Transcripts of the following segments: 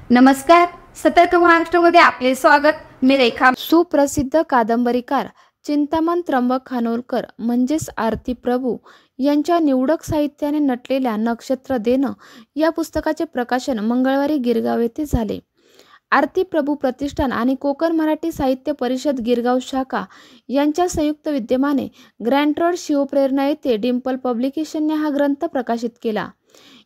नमस्कार. सतर्क महाराष्ट्रामध्ये आपले स्वागत. मी रेखा. सुप्रसिद्ध कादंबरीकार चिंतामण त्र्यंबक खानोलकर म्हणजेच आरती प्रभू यांच्या निवडक साहित्याने नटलेल्या नक्षत्र देणं या पुस्तकाचे प्रकाशन मंगळवारी गिरगाव येथे झाले. आरती प्रभू प्रतिष्ठान आणि कोकण मराठी साहित्य परिषद गिरगाव शाखा यांच्या संयुक्त विद्यमाने ग्रँट रोड शिवप्रेरणा येथे डिंपल पब्लिकेशनने हा ग्रंथ प्रकाशित केला.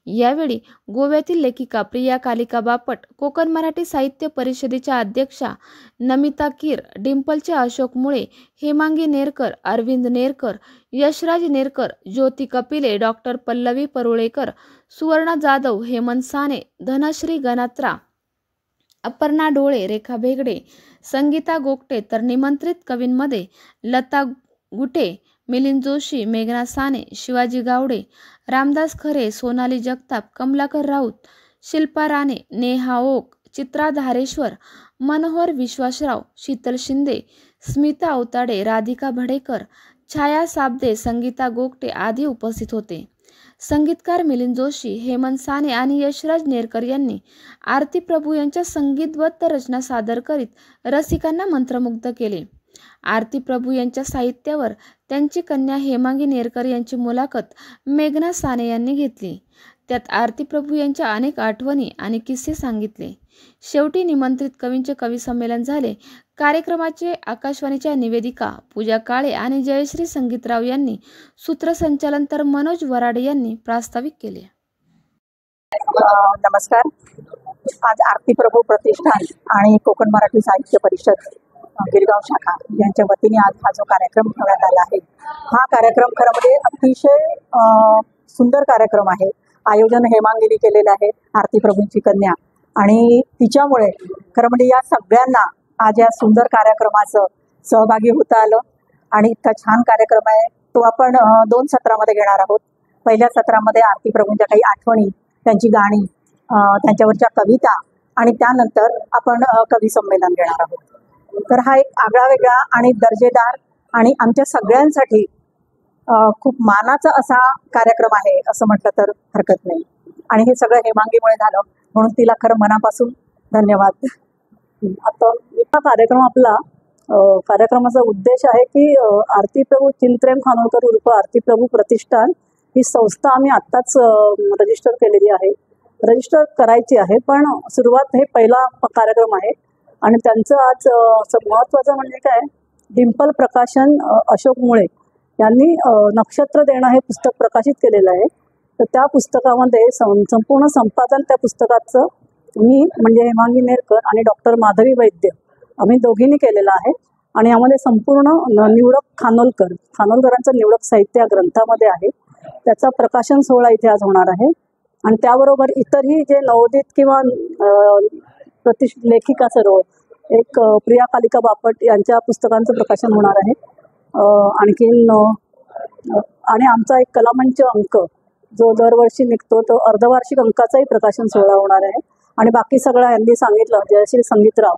यावेळी गोव्यातील लेखिका प्रिया कालिका बापट, कोकण मराठी साहित्य परिषदेच्या अध्यक्षा नमिता कीर, डिंपलचे अशोक मुळे, हेमांगी नेरकर, अरविंद नेरकर, यशराज नेरकर, ज्योती कपिले, डॉक्टर पल्लवी परुळेकर, सुवर्णा जाधव, हेमंत साने, धनश्री गणात्रा, अपर्णा डोळे, रेखा भेगडे, संगीता गोगटे तर निमंत्रित कवींमध्ये लता गुटे, मिलिंद जोशी, मेघना साने, शिवाजी गावडे, रामदास खरे, सोनाली जगताप, कमलाकर राऊत, शिल्पा राणे, नेहा ओक, चित्रा धारेश्वर, मनोहर विश्वासराव, शीतल शिंदे, स्मिता अवताडे, राधिका भडेकर, छाया साबदे, संगीता गोगटे आदी उपस्थित होते. संगीतकार मिलिंद जोशी, हेमंत साने आणि यशराज नेरकर यांनी आरती प्रभू यांच्या संगीतबद्ध रचना सादर करीत रसिकांना मंत्रमुग्ध केले. आरती प्रभू यांच्या साहित्यावर त्यांची कन्या हेमांगी नेरकर यांची मुलाखत मेघना साने यांनी घेतली. त्यात आरती प्रभू यांच्या अनेक आठवणी आणि किस्से सांगितले. शेवटी निमंत्रित कवींचे कवी संमेलन झाले. कार्यक्रमाचे आकाशवाणीच्या निवेदिका पूजा काळे आणि जयश्री संगीतराव यांनी सूत्रसंचालन तर मनोज वराडे यांनी प्रास्ताविक केले. नमस्कार. आज आरती प्रभू प्रतिष्ठान आणि कोकण मराठी साहित्य परिषद गिरगाव शाखा यांच्या वतीने आज हा जो कार्यक्रम ठेवण्यात आला आहे, हा कार्यक्रम खरं म्हणजे अतिशय सुंदर कार्यक्रम आहे. आयोजन हेमांगीने केलेलं आहे, आरती प्रभूंची कन्या, आणि तिच्यामुळे खरं म्हणजे या सगळ्यांना आज या सुंदर कार्यक्रमाचं सहभागी होता आलं. आणि इतका छान कार्यक्रम आहे तो आपण 2 सत्रामध्ये घेणार आहोत. पहिल्या सत्रामध्ये आरती प्रभूंच्या काही आठवणी, त्यांची गाणी, त्यांच्यावरच्या कविता, आणि त्यानंतर आपण कवी संमेलन घेणार आहोत. तर हा एक आगळा वेगळा आणि दर्जेदार आणि आमच्या सगळ्यांसाठी खूप मानाचा असा कार्यक्रम आहे असं म्हटलं तर हरकत नाही. आणि हे सगळं हेमांगीमुळे झालं, म्हणून तिला खरं मनापासून धन्यवाद. आता हा कार्यक्रम आपला कार्यक्रमाचा उद्देश आहे की आरती प्रभू चिंतप्रेम खानोलकर उर्फ आरती प्रभू प्रतिष्ठान ही संस्था आम्ही आत्ताच रजिस्टर केलेली आहे. रजिस्टर करायची आहे, पण सुरुवात हे पहिला कार्यक्रम आहे. आणि त्यांचं आज महत्त्वाचं म्हणजे काय, डिंपल प्रकाशन अशोक मुळे यांनी नक्षत्र देणं हे पुस्तक प्रकाशित केलेलं आहे. तर त्या पुस्तकामध्ये संपूर्ण संपादन त्या पुस्तकाचं मी म्हणजे हेमांगी नेरकर आणि डॉक्टर माधवी वैद्य आम्ही दोघींनी केलेलं आहे. आणि यामध्ये संपूर्ण निवडक खानोलकरांचं निवडक साहित्य या ग्रंथामध्ये आहे. त्याचा प्रकाशन सोहळा इथे आज होणार आहे. आणि त्याबरोबर इतरही जे नवोदित किंवा लेखिका सर्व एक प्रिया कालिका बापट यांच्या पुस्तकांचं प्रकाशन होणार आहे. आणखीन आणि आमचा एक कलामंच अंक जो दरवर्षी निघतो तो अर्धवार्षिक अंकाचाही प्रकाशन सोहळा होणार आहे. आणि बाकी सगळं यांनी सांगितलं, जयश्री संगीतराव,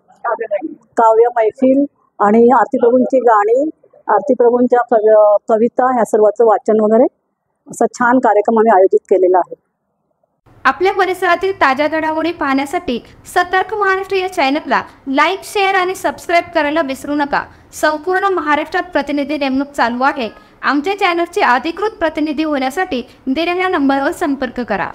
काव्य मैफिल आणि आरती प्रभूंची गाणी, आरती प्रभूंच्या कविता ह्या सर्वांचं वाचन वगैरे असा छान कार्यक्रम आम्ही आयोजित केलेला आहे. आपल्या परिसरातील ताज्या घडामोडी पाहण्यासाठी सतर्क महाराष्ट्र या चॅनलला लाईक, शेअर आणि सबस्क्राईब करायला विसरू नका. संपूर्ण महाराष्ट्रात प्रतिनिधी नेमणूक चालू आहे. आमच्या चॅनलचे अधिकृत प्रतिनिधी होण्यासाठी दिलेल्या नंबरवर संपर्क करा.